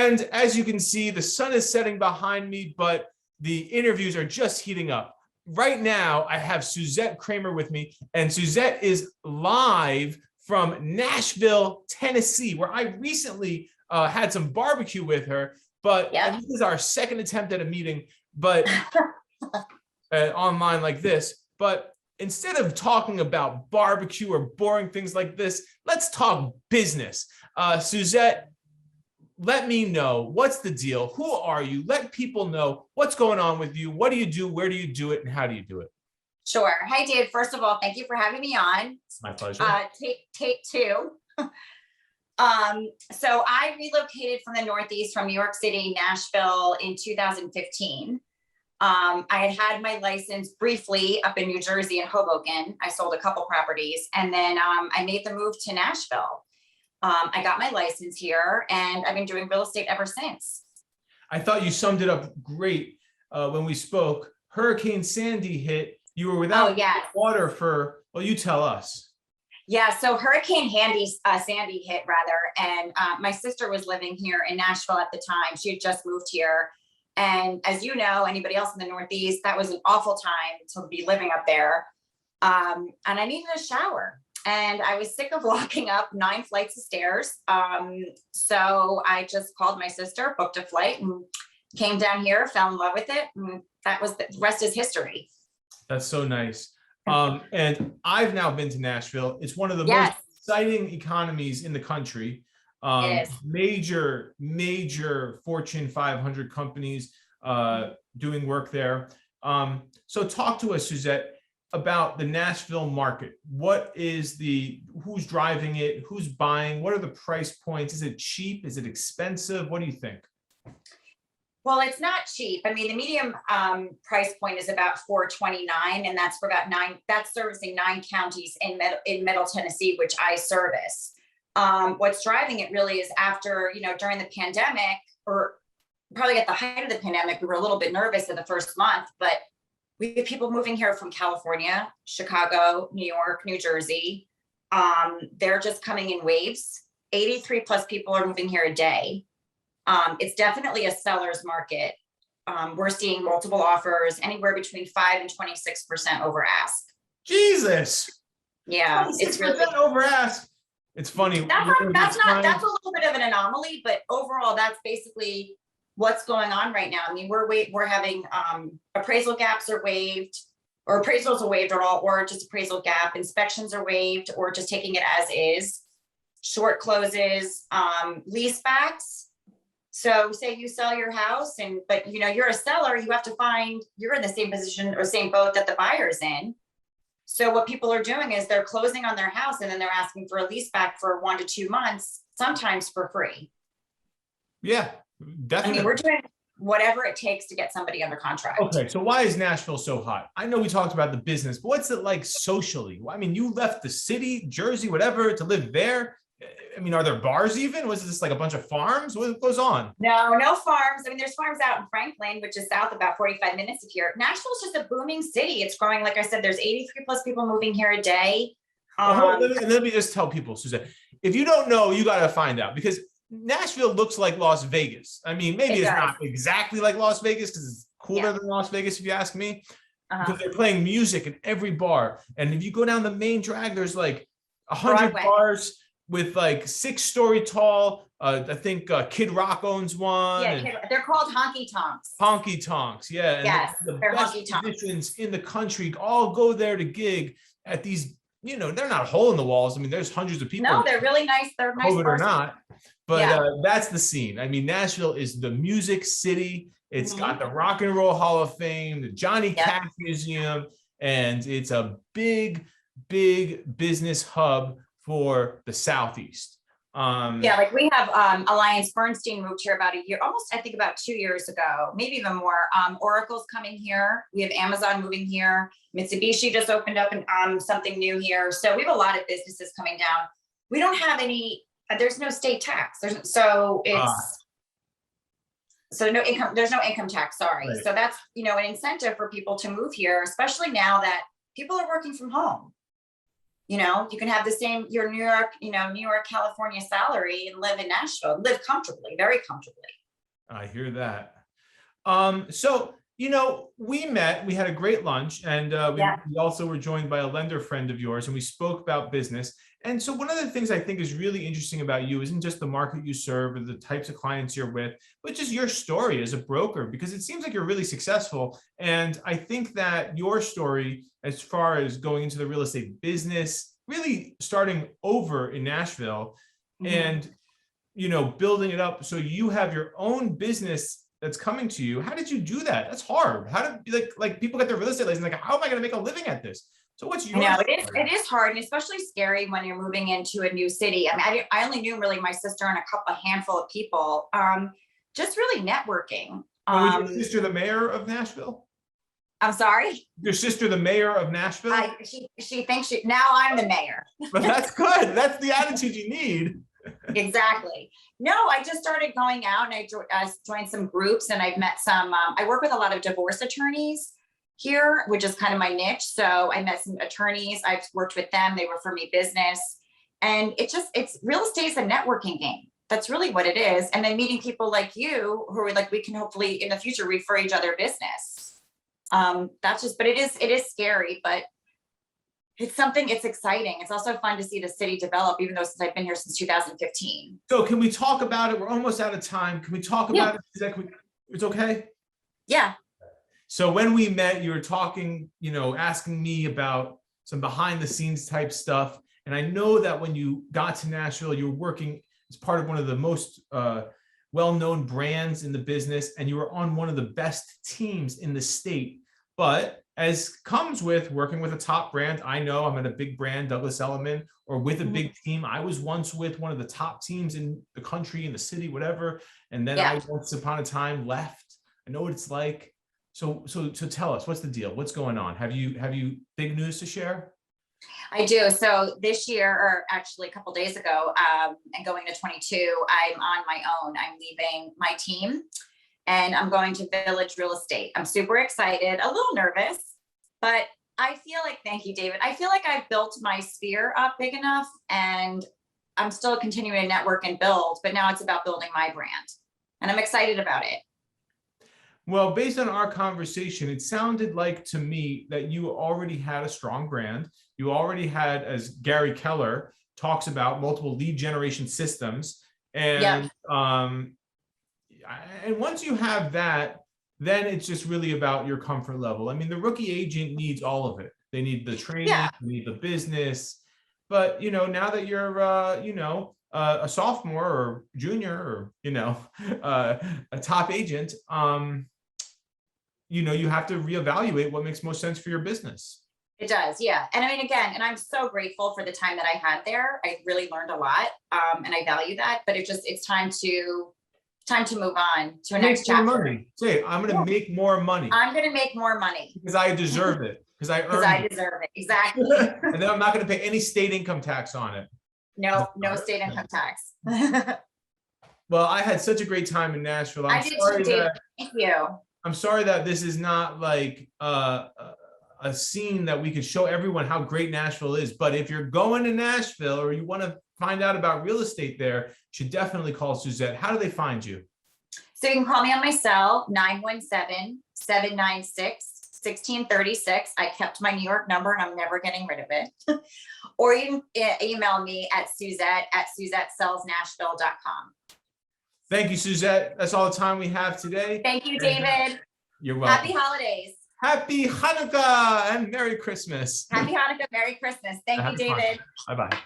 And as you can see, the sun is setting behind me, but the interviews are just heating up. Right now, I have Suzette Kraemer with me, and Suzette is live from Nashville, Tennessee, where I recently had some barbecue with her. But and this is our second attempt at a meeting, but online like this. But instead of talking about barbecue or boring things like this, let's talk business. Suzette, let me know, what's the deal? Who are you? Let people know what's going on with you. What do you do? Where do you do it? And how do you do it? Sure. Hi, Dave. First of all, thank you for having me on. It's my pleasure. Take two. So I relocated from the Northeast, from New York City, Nashville in 2015. I had my license briefly up in New Jersey and Hoboken. I sold a couple properties, and then I made the move to Nashville. I got my license here, and I've been doing real estate ever since. I thought you summed it up great when we spoke. Hurricane Sandy hit. You were without water for, well, you tell us. Yeah, so Hurricane Sandy hit, rather, and my sister was living here in Nashville at the time. She had just moved here. And as you know, anybody else in the Northeast, that was an awful time to be living up there. And I needed a shower. And I was sick of walking up 9 flights of stairs. So I just called my sister, booked a flight, and came down here, fell in love with it. And that was the rest is history. That's so nice. And I've now been to Nashville. It's one of the most exciting economies in the country. Major Fortune 500 companies doing work there. So talk to us, Suzette, about the Nashville market. Who's driving it? Who's buying? What are the price points? Is it cheap? Is it expensive? What do you think? Well, it's not cheap. I mean, the medium price point is about $429, and that's for about that's servicing 9 counties in Middle Tennessee, which I service. What's driving it really is after, during the pandemic, or probably at the height of the pandemic, we were a little bit nervous in the first month, but we have people moving here from California, Chicago, New York, New Jersey. They're just coming in waves. 83 plus people are moving here a day. It's definitely a seller's market. We're seeing multiple offers, anywhere between 5 and 26% over ask. Jesus. Yeah, it's really over ask. It's funny. That's a little bit of an anomaly, but overall, that's basically what's going on right now. I mean, we're having appraisal gaps are waived, or appraisals are waived, or just appraisal gap. Inspections are waived, or just taking it as is. Short closes, lease backs. So say you sell your house, but you're a seller, you have to find, you're in the same position or same boat that the buyer's in. So what people are doing is they're closing on their house, and then they're asking for a lease back for 1 to 2 months, sometimes for free. Yeah, definitely. I mean, we're doing whatever it takes to get somebody under contract. Okay, so why is Nashville so hot? I know we talked about the business, but what's it like socially? I mean, you left the city, Jersey, whatever, to live there. I mean, are there bars even? Was this like a bunch of farms? What goes on? No farms. I mean, there's farms out in Franklin, which is south about 45 minutes of here. Nashville's just a booming city. It's growing. Like I said, there's 83 plus people moving here a day. Let me just tell people, Suzette, if you don't know, you got to find out, because Nashville looks like Las Vegas. I mean, maybe it's not exactly like Las Vegas, because it's cooler than Las Vegas, if you ask me, because they're playing music in every bar. And if you go down the main drag, there's like 100 bars with like 6-story tall. I think Kid Rock owns one. Yeah, they're called honky tonks. Honky tonks, yeah. And yes, the best musicians in the country all go there to gig at these. They're not hole in the walls. I mean, there's hundreds of people. No, they're really nice. They're nice. COVID or not, but that's the scene. I mean, Nashville is the music city. It's got the Rock and Roll Hall of Fame, the Johnny Cash Museum, and it's a big business hub for the Southeast. Like we have Alliance Bernstein moved here about a year, almost, I think about 2 years ago, maybe even more. Oracle's coming here. We have Amazon moving here. Mitsubishi just opened up something new here. So we have a lot of businesses coming down. We don't have any, there's no state tax. There's no income, there's no income tax, sorry. Right. So that's, an incentive for people to move here, especially now that people are working from home. You can have the same, your New York, California salary and live in Nashville, live comfortably, very comfortably. I hear that. So, we met, we had a great lunch, and we also were joined by a lender friend of yours, and we spoke about business. And so one of the things I think is really interesting about you isn't just the market you serve or the types of clients you're with, but just your story as a broker, because it seems like you're really successful. And I think that your story, as far as going into the real estate business, really starting over in Nashville and, building it up so you have your own business that's coming to you. How did you do that? That's hard. How did like people get their real estate license? Like, how am I going to make a living at this? So what's your? I know it is hard, and especially scary when you're moving into a new city. I mean, I only knew really my sister and a handful of people. Just really networking. Was your sister the mayor of Nashville? I'm sorry. Your sister the mayor of Nashville? She thinks now I'm the mayor. But that's good. That's the attitude you need. Exactly. No, I just started going out, and I joined some groups, and I've met some, I work with a lot of divorce attorneys here, which is kind of my niche. So I met some attorneys, I've worked with them. They refer me business, and it's real estate is a networking game. That's really what it is. And then meeting people like you who are like, we can hopefully in the future refer each other business. But it is scary, but it's exciting. It's also fun to see the city develop, even though since I've been here since 2015. So can we talk about it? We're almost out of time. Can we talk about it? It's okay? Yeah. So when we met, you were talking, asking me about some behind the scenes type stuff. And I know that when you got to Nashville, you were working as part of one of the most well-known brands in the business, and you were on one of the best teams in the state. But as comes with working with a top brand, I know I'm at a big brand, Douglas Elliman, or with a big team. I was once with one of the top teams in the country, in the city, whatever. And then I once upon a time left. I know what it's like. So tell us, what's the deal? What's going on? Have you big news to share? I do. So this year, or actually a couple days ago, and going to 22, I'm on my own. I'm leaving my team, and I'm going to Village Real Estate. I'm super excited, a little nervous, but I feel like, thank you, David. I feel like I've built my sphere up big enough, and I'm still continuing to network and build, but now it's about building my brand, and I'm excited about it. Well, based on our conversation, it sounded like to me that you already had a strong brand. You already had, as Gary Keller talks about, multiple lead generation systems. And once you have that, then it's just really about your comfort level. I mean, the rookie agent needs all of it. They need the training, they need the business. But, now that you're, a sophomore or junior or, a top agent, you have to reevaluate what makes most sense for your business. It does. Yeah. And I mean, again, and I'm so grateful for the time that I had there. I really learned a lot. And I value that, but it's time to move on to a next chapter. Money. Say, I'm going to make more money. I'm going to make more money. Because I deserve it. Because I deserve it. Exactly. And then I'm not going to pay any state income tax on it. No state income tax. Well, I had such a great time in Nashville. I did too, David. Thank you. I'm sorry that this is not like a scene that we could show everyone how great Nashville is. But if you're going to Nashville or you want to find out about real estate there, you should definitely call Suzette. How do they find you? So you can call me on my cell, 917-796-1636. I kept my New York number and I'm never getting rid of it. Or you can email me at Suzette@SuzetteSellsNashville.com. Thank you, Suzette. That's all the time we have today. Thank you, David. You're welcome. Happy holidays. Happy Hanukkah and Merry Christmas. Happy Hanukkah, Merry Christmas. Thank you, David. Bye-bye.